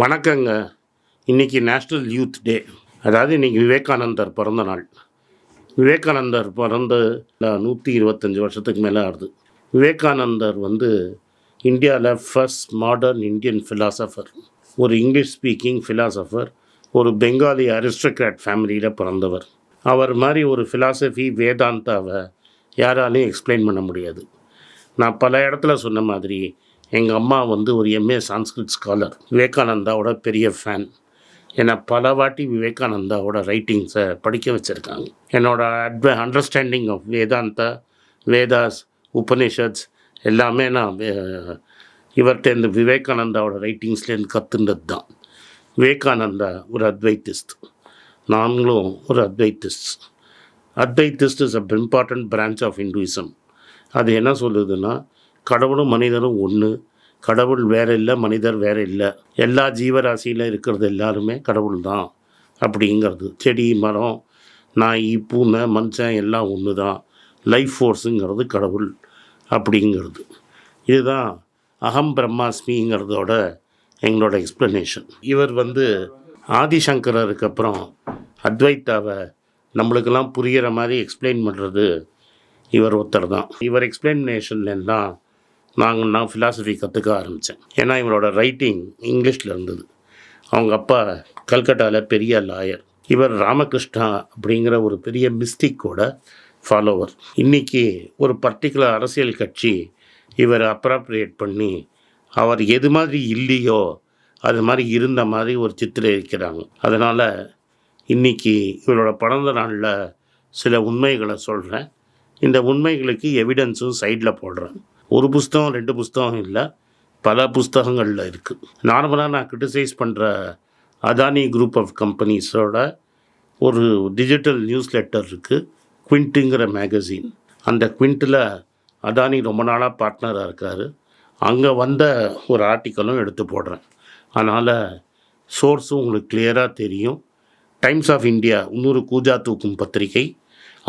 வணக்கங்க. இன்றைக்கி national youth day. அதாவது இன்றைக்கி விவேகானந்தர் பிறந்த நாள். விவேகானந்தர் பிறந்து 125 வருஷத்துக்கு மேலே ஆகுது. விவேகானந்தர் இந்தியாவில் ஃபர்ஸ்ட் மாடர்ன் இந்தியன் ஃபிலாசபர். ஒரு இங்கிலீஷ் ஸ்பீக்கிங் ஃபிலாசபர். ஒரு பெங்காலி அரிஸ்டோக்ராட் ஃபேமிலியில் பிறந்தவர். அவர் மாதிரி ஒரு ஃபிலாசபி வேதாந்தாவை யாராலையும் எக்ஸ்பிளைன் பண்ண முடியாது. நான் பல இடத்துல சொன்ன மாதிரி எங்கள் அம்மா ஒரு எம்ஏ சான்ஸ்கிரிட் ஸ்காலர், விவேகானந்தாவோட பெரிய ஃபேன். என்னை பல வாட்டி விவேகானந்தாவோட ரைட்டிங்ஸை படிக்க வச்சுருக்காங்க. என்னோடய அண்டர்ஸ்டாண்டிங் ஆஃப் வேதாந்தா, வேதாஸ், உபனிஷத்ஸ் எல்லாமே நான் இவர்கிட்ட விவேகானந்தாவோட ரைட்டிங்ஸ்லேருந்து கற்றுண்டது தான். விவேகானந்தா ஒரு அத்வைத்திஸ்ட், நாங்களும் ஒரு Advaitist. Advaitist is a important branch of Hinduism. அது என்ன சொல்லுதுன்னா, கடவுளும் மனிதரும் ஒன்று, கடவுள் வேறு இல்லை, மனிதர் வேறு இல்லை, எல்லா ஜீவராசியில் இருக்கிறது எல்லாருமே கடவுள் தான் அப்படிங்கிறது. செடி, மரம், நாய், பூனை, மனுஷன் எல்லாம் ஒன்று தான். லைஃப் ஃபோர்ஸுங்கிறது கடவுள் அப்படிங்கிறது. இதுதான் அகம் பிரம்மாஸ்மிங்கிறதோட எங்களோட எக்ஸ்ப்ளனேஷன். இவர் ஆதிசங்கரருக்கு அப்புறம் அத்வைத்தாவை நம்மளுக்கெல்லாம் புரிகிற மாதிரி எக்ஸ்பிளைன் பண்ணுறது இவர் ஒருத்தர் தான். இவர் எக்ஸ்பிளனேஷன்லாம் நான் ஃபிலாசபி கற்றுக்க ஆரம்பித்தேன். ஏன்னா இவரோட ரைட்டிங் இங்கிலீஷில் இருந்தது. அவங்க அப்பா கல்கட்டாவில் பெரிய லாயர். இவர் ராமகிருஷ்ணா அப்படிங்கிற ஒரு பெரிய மிஸ்டிக்கோட ஃபாலோவர். இன்றைக்கி ஒரு பர்டிகுலர் அரசியல் கட்சி இவர் அப்ராப்ரியேட் பண்ணி அவர் எது மாதிரி இல்லையோ அது மாதிரி இருந்த மாதிரி ஒரு சித்திரிக்கிறாங்க. அதனால் இன்றைக்கி இவரோட பிறந்த நாளில் சில உண்மைகளை சொல்கிறேன். இந்த உண்மைகளுக்கு எவிடன்ஸும் சைடில் போடுறேன். ஒரு புஸ்தகம் 2 புஸ்தகம் இல்லை, பல புஸ்தகங்களில் இருக்குது. நார்மலாக நான் கிரிட்டிசைஸ் பண்ணுற அதானி குரூப் ஆஃப் கம்பெனிஸோட ஒரு டிஜிட்டல் நியூஸ் லெட்டர் இருக்குது, குவிண்ட்டுங்கிற மேகசின். அந்த குவிண்ட்டில் அதானி ரொம்ப நாளாக பார்ட்னராக இருக்கார். அங்கே வந்த ஒரு ஆர்டிக்கலும் எடுத்து போடுறேன். அதனால் சோர்ஸும் உங்களுக்கு கிளியராக தெரியும். டைம்ஸ் ஆஃப் இந்தியா, இன்னொரு கூஜா தூக்கும் பத்திரிகை,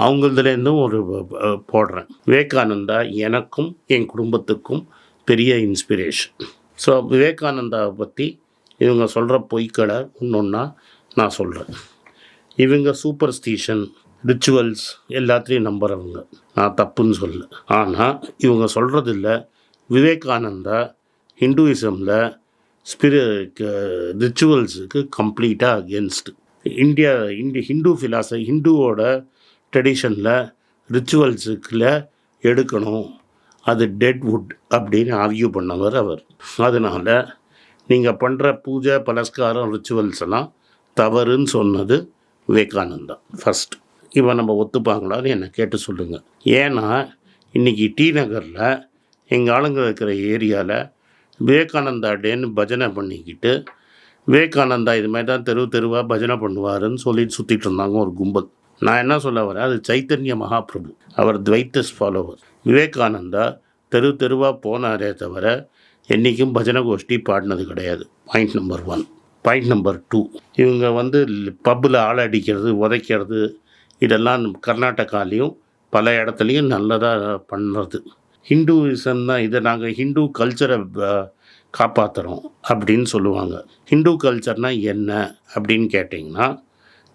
அவங்களதுலேருந்தும் ஒரு போடுறேன். விவேகானந்தா எனக்கும் என் குடும்பத்துக்கும் பெரிய இன்ஸ்பிரேஷன். ஸோ விவேகானந்தாவை பற்றி இவங்க சொல்கிற பொய்க்களை ஒன்றா நான் சொல்கிறேன். இவங்க சூப்பர்ஸ்டிஷன், ரிச்சுவல்ஸ் எல்லாத்தையும் நம்புகிறவங்க. நான் தப்புன்னு சொல்ல. ஆனால் இவங்க சொல்கிறதில்ல, விவேகானந்தா ஹிந்துயிசமில் ரிச்சுவல்ஸுக்கு கம்ப்ளீட்டாக அகேன்ஸ்டு. ஹிந்து ஃபிலாசபி, ஹிந்துவோட ட்ரெடிஷனில் ரிச்சுவல்ஸுக்குள்ள எடுக்கணும், அது டெட் வுட் அப்படின்னு ஆர்கியூ பண்ணவர் அவர். அதனால் நீங்கள் பண்ணுற பூஜை, பலஸ்காரம், ரிச்சுவல்ஸ் எல்லாம் தவறுன்னு சொன்னது விவேகானந்தா ஃபஸ்ட். இவன் நம்ம ஒத்துப்பாங்களான்னு என்னை கேட்டு சொல்லுங்கள். ஏன்னா இன்றைக்கி டி நகரில் எங்கள் ஆளுங்க இருக்கிற ஏரியாவில் விவேகானந்தா டேன்னு பஜனை பண்ணிக்கிட்டு, விவேகானந்தா இது மாதிரி தான் தெருவாக பஜனை பண்ணுவாருன்னு சொல்லிட்டு சுற்றிட்டு இருந்தாங்க ஒரு கும்பல். நான் என்ன சொல்ல வரேன், அது சைத்தன்ய மகாபிரபு, அவர் துவைத்திஸ்ட் ஃபாலோவர். விவேகானந்தா தெருவாக போனாரே தவிர என்றைக்கும் பஜனை கோஷ்டி பாடினது கிடையாது. Point number 1. பாயிண்ட் நம்பர் 2, இவங்க பப்பில் ஆளை அடிக்கிறது, உதைக்கிறது, இதெல்லாம் கர்நாடகாலையும் பல இடத்துலையும் நல்லதாக பண்ணுறது. ஹிந்துவிசம் தான், இதை நாங்கள் ஹிந்து கல்ச்சரை காப்பாற்றுறோம் அப்படின்னு சொல்லுவாங்க. ஹிந்து கல்ச்சர்னால் என்ன அப்படின்னு கேட்டிங்கன்னா,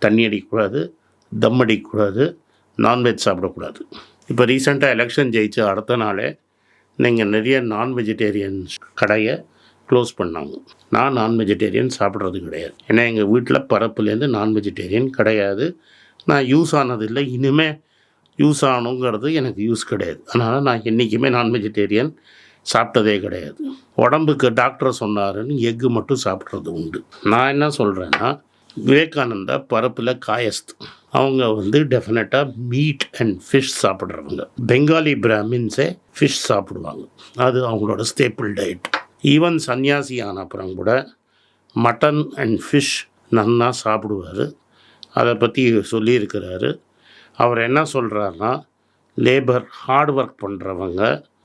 தண்ணி அடிக்கக்கூடாது, தம் அடிக்கக்கூடாது, நான்வெஜ் சாப்பிடக்கூடாது. இப்போ ரீசெண்டாக எலெக்ஷன் ஜெயிச்சு அடுத்த நாளே நீங்கள் நிறைய நான் வெஜிடேரியன் கடையை க்ளோஸ் பண்ணாங்க. நான் நான் வெஜிடேரியன் சாப்பிட்றது கிடையாது. ஏன்னா எங்கள் வீட்டில் பரப்புலேருந்து நான் வெஜிடேரியன் கிடையாது. நான் யூஸ் ஆனதில்லை, இனிமேல் யூஸ் ஆகணுங்கிறது எனக்கு யூஸ் கிடையாது. அதனால் நான் என்றைக்குமே நான் வெஜிடேரியன் சாப்பிட்டதே கிடையாது. உடம்புக்கு டாக்டர் சொன்னாருன்னு எக்கு மட்டும் சாப்பிட்றது உண்டு. நான் என்ன சொல்கிறேன்னா, விவேகானந்தா பரப்பில் காயஸ்த். அவங்க டெஃபினட்டாக மீட் அண்ட் ஃபிஷ் சாப்பிட்றவங்க. பெங்காலி பிராமின்ஸே ஃபிஷ் சாப்பிடுவாங்க, அது அவங்களோட ஸ்டேப்பிள் டயட். ஈவன் சன்னியாசி ஆன அப்புறம் கூட மட்டன் அண்ட் ஃபிஷ் நன்னா சாப்பிடுவார். அதை பற்றி சொல்லியிருக்கிறாரு. அவர் என்ன சொல்கிறாருன்னா, லேபர், ஹார்ட் ஒர்க் பண்ணுறவங்க,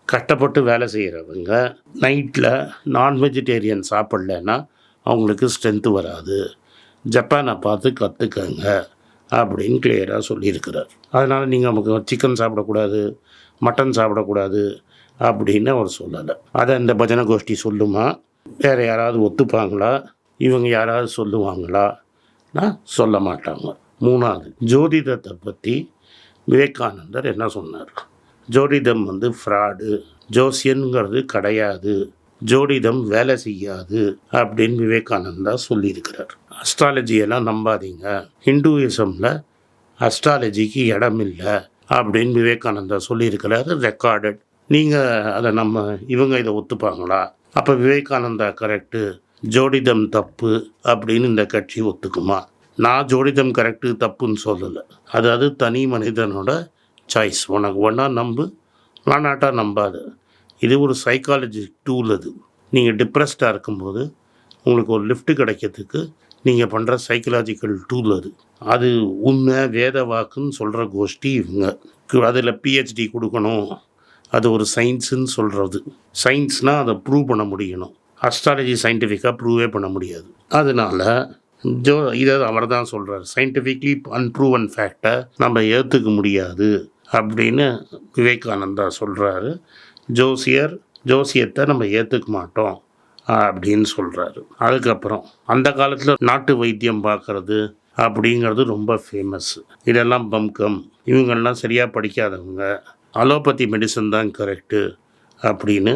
கஷ்டப்பட்டு வேலை செய்கிறவங்க நைட்டில் நான் வெஜிடேரியன் சாப்பிட்லன்னா அவங்களுக்கு ஸ்ட்ரென்த்து வராது, ஜப்பானை பார்த்து கற்றுக்கங்க அப்படின்னு கிளியராக சொல்லியிருக்கிறார். அதனால் நீங்கள் நமக்கு சிக்கன் சாப்பிடக்கூடாது, மட்டன் சாப்பிடக்கூடாது அப்படின்னு அவர் சொல்லலை. அதை இந்த பஜனை கோஷ்டி சொல்லுமா, வேறு யாராவது ஒத்துப்பாங்களா? இவங்க யாராவது சொல்லுவாங்களா? சொல்ல மாட்டாங்க. 3வது, ஜோதிடத்தை பற்றி விவேகானந்தர் என்ன சொன்னார்? ஜோதிடம் ஃப்ராடு, ஜோசியனுங்கிறது கிடையாது, ஜோதிடம் வேலை செய்யாது அப்படின்னு விவேகானந்தா சொல்லியிருக்கிறார். அஸ்ட்ராலஜியெல்லாம் நம்பாதீங்க, ஹிந்துயிசமில் அஸ்ட்ராலஜிக்கு இடம் இல்லை அப்படின்னு விவேகானந்தா சொல்லியிருக்கிறாரு, ரெக்கார்டட். நீங்கள் அதை இவங்க இதை ஒத்துப்பாங்களா? அப்போ விவேகானந்தா கரெக்டு, ஜோதிடம் தப்பு அப்படின்னு இந்த கட்சி ஒத்துக்குமா? நான் ஜோதிடம் கரெக்டு தப்புன்னு சொல்லலை. அதாவது தனி மனிதனோட சாய்ஸ். உனக்கு ஒன்றா நம்பு, வேணாட்டா நம்பாது. இது ஒரு சைக்காலஜி டூல். அது நீங்கள் டிப்ரெஸ்டாக இருக்கும்போது உங்களுக்கு ஒரு லிஃப்ட் கிடைக்கிறதுக்கு நீங்கள் பண்ணுற சைக்கலாஜிக்கல் டூல். அது உண்மை வேத வாக்குன்னு சொல்கிற கோஷ்டி இவங்க. அதில் பிஹெச்டி கொடுக்கணும், அது ஒரு சயின்ஸுன்னு சொல்கிறது. சயின்ஸ்னால் அதை ப்ரூவ் பண்ண முடியணும். அஸ்ட்ராலஜி சயின்டிஃபிக்காக ப்ரூவே பண்ண முடியாது. அதனால் இதை அவர் தான் சொல்கிறார், சயின்டிஃபிக்லி அன்ப்ரூவன் ஃபேக்டை நம்ம ஏற்றுக்க முடியாது அப்படின்னு விவேகானந்தா சொல்கிறாரு. ஜோசியத்தை நம்ம ஏற்றுக்க மாட்டோம் அப்படின்னு சொல்கிறாரு. அதுக்கப்புறம் அந்த காலத்தில் நாட்டு வைத்தியம் பார்க்குறது அப்படிங்கிறது ரொம்ப ஃபேமஸ். இதெல்லாம் பம்கம், இவங்கெல்லாம் சரியாக படிக்காதவங்க, அலோபதி மெடிசன் தான் கரெக்டு அப்படின்னு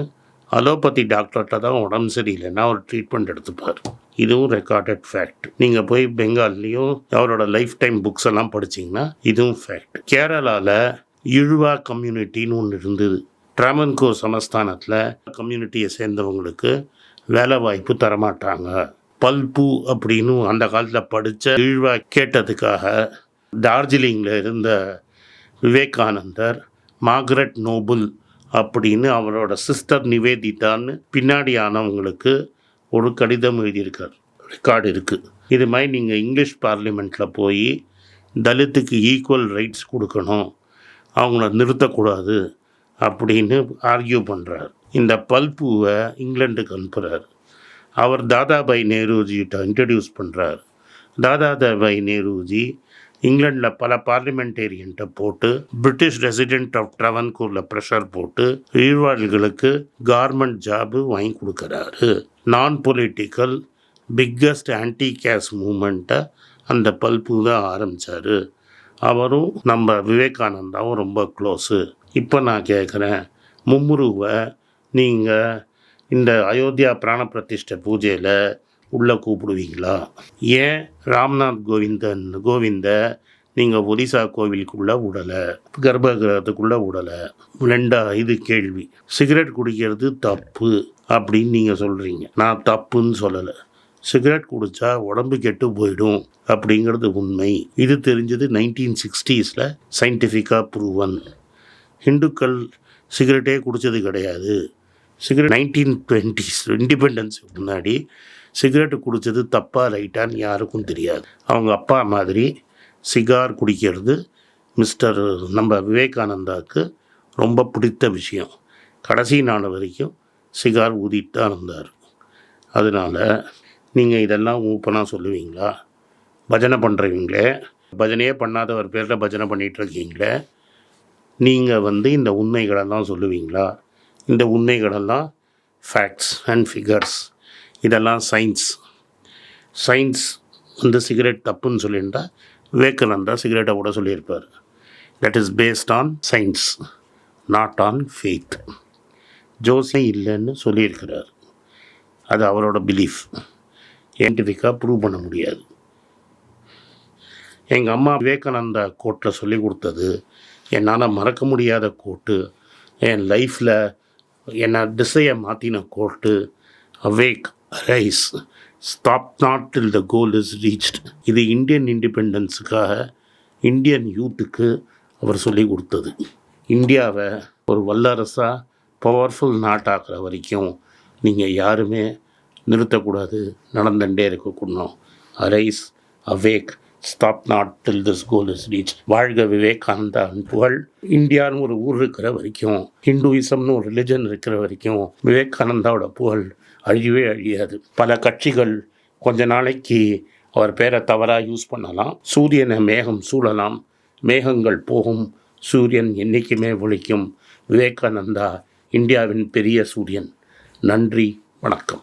அலோபதி டாக்டர்கிட்ட தான் உடம்பு சரியில்லைன்னா ஒரு ட்ரீட்மெண்ட் எடுத்துப்பார். இதுவும் ரெக்கார்டட் ஃபேக்ட். நீங்கள் போய் பெங்கால்லையும் அவரோட லைஃப் டைம் புக்ஸ் எல்லாம் படிச்சிங்கன்னா இதுவும் ஃபேக்ட். கேரளாவில் இழுவா கம்யூனிட்டின்னு ஒன்று இருந்தது. ட்ராவன்கோர் சமஸ்தானத்தில் கம்யூனிட்டியை சேர்ந்தவங்களுக்கு வேலை வாய்ப்பு தரமாட்டாங்க. பல்பு அப்படின்னு அந்த காலத்தில் படித்த இழுவா கேட்டதுக்காக டார்ஜிலிங்கில் இருந்த விவேகானந்தர் மார்கரெட் நோபல் அப்படின்னு அவரோட சிஸ்டர் நிவேதிதான்னு பின்னாடி ஆனவங்களுக்கு ஒரு கடிதம் எழுதியிருக்கார், ரெக்கார்டு இருக்குது. இது மாதிரி நீங்கள் இங்கிலீஷ் பார்லிமெண்ட்டில் போய் தலித்துக்கு ஈக்குவல் ரைட்ஸ் கொடுக்கணும், அவங்கள நிறுத்தக்கூடாது அப்படின்னு ஆர்கியூ பண்ணுறார். இந்த பல்புவை இங்கிலாண்டுக்கு அனுப்புகிறார். அவர் தாதாபாய் நேருஜிகிட்ட இன்ட்ரடியூஸ் பண்ணுறார். தாதாபாய் நேருஜி இங்கிலாண்டில் பல பார்லிமெண்டேரியன்ட்டை போட்டு பிரிட்டிஷ் ரெசிடென்ட் ஆஃப் ட்ராவன்கூரில் ப்ரெஷர் போட்டு ஈழ்வாள்களுக்கு கவர்மெண்ட் ஜாபு வாங்கி கொடுக்குறாரு. நான் பொலிட்டிக்கல் பிக்கஸ்ட் ஆன்டி கேஸ் மூமெண்ட்டை அந்த பல்பு தான் ஆரம்பித்தார். அவரும் நம்ம விவேகானந்தாவும் ரொம்ப க்ளோஸு. இப்போ நான் கேட்குறேன், மும்முருவை நீங்கள் இந்த அயோத்தியா பிராண பிரதிஷ்டை பூஜையில் உள்ளே கூப்பிடுவீங்களா? ஏன் ராம்நாத் கோவிந்த நீங்கள் ஒரிசா கோவிலுக்குள்ளே விடலை, கர்ப்பகிரகத்துக்குள்ளே விடலை? 2 கேள்வி. சிகரெட் குடிக்கிறது தப்பு அப்படின்னு நீங்கள் சொல்கிறீங்க, நான் தப்புன்னு சொல்லலை. சிகரெட் குடித்தா உடம்பு கெட்டு போயிடும் அப்படிங்கிறது உண்மை. இது தெரிஞ்சது 1960s சயின்டிஃபிக்காக ப்ரூவன். ஹிந்துக்கள் சிகரெட்டே குடித்தது கிடையாது. சிகரெட் 1920s இண்டிபெண்டன்ஸ் முன்னாடி சிகரெட்டு குடித்தது தப்பா ரைட்டான்னு யாருக்கும் தெரியாது. அவங்க அப்பா மாதிரி சிகார் குடிக்கிறது நம்ம விவேகானந்தாவுக்கு ரொம்ப பிடித்த விஷயம். கடைசி நாள் வரைக்கும் சிகார் ஊதிட்டு தான் இருந்தார். அதனால் நீங்கள் இதெல்லாம் ஓப்பனாக சொல்லுவீங்களா? பஜனை பண்ணுறவங்களே, பஜனையே பண்ணாத ஒரு பேரில் பஜனை பண்ணிகிட்ருக்கீங்களே, நீங்கள் இந்த உண்மைகளெல்லாம் சொல்லுவீங்களா? இந்த உண்மைகளெல்லாம் ஃபேக்ட்ஸ் அண்ட் ஃபிகர்ஸ், இதெல்லாம் சயின்ஸ் சிகரெட் தப்புன்னு சொல்லியிருந்தால் விவேகானந்தா சிகரெட்டை கூட சொல்லியிருப்பார். That is based on science, not on faith. ஜோசியம் இல்லைன்னு சொல்லியிருக்கிறார், அது அவரோட பிலீஃப். சயின்டிஃபிக்காக ப்ரூவ் பண்ண முடியாது. எங்கள் அம்மா விவேகானந்தா கோட்டில் சொல்லி கொடுத்தது என்னால் மறக்க முடியாத கோட்டு, என் லைஃப்பில் என்னை திசையை மாற்றின quote, awake, rise, stop not till the goal is reached. இது இந்தியன் இண்டிபெண்டன்ஸுக்காக இந்தியன் யூத்துக்கு அவர் சொல்லி கொடுத்தது. இந்தியாவை ஒரு வல்லரசாக பவர்ஃபுல் நாட்டாக்குற வரைக்கும் நீங்கள் யாருமே நிறுத்தக்கூடாது, நடந்துகிட்டே இருக்கக்கூடணும். Arise, awake, stop not till this goal is reach. வாழ்க விவேகானந்தா புகழ். இந்தியான்னு ஒரு ஊர் இருக்கிற வரைக்கும், ஹிந்துயிசம்னு ஒரு ரிலிஜன் இருக்கிற வரைக்கும் விவேகானந்தாவோட புகழ் அழியவே அழியாது. பல கட்சிகள் கொஞ்ச நாளைக்கு அவர் பேரை தவறாக யூஸ் பண்ணலாம். சூரியனை மேகம் சூழலாம், மேகங்கள் போகும், சூரியன் என்றைக்குமே ஒழிக்கும். விவேகானந்தா இந்தியாவின் பெரிய சூரியன். நன்றி, வணக்கம்.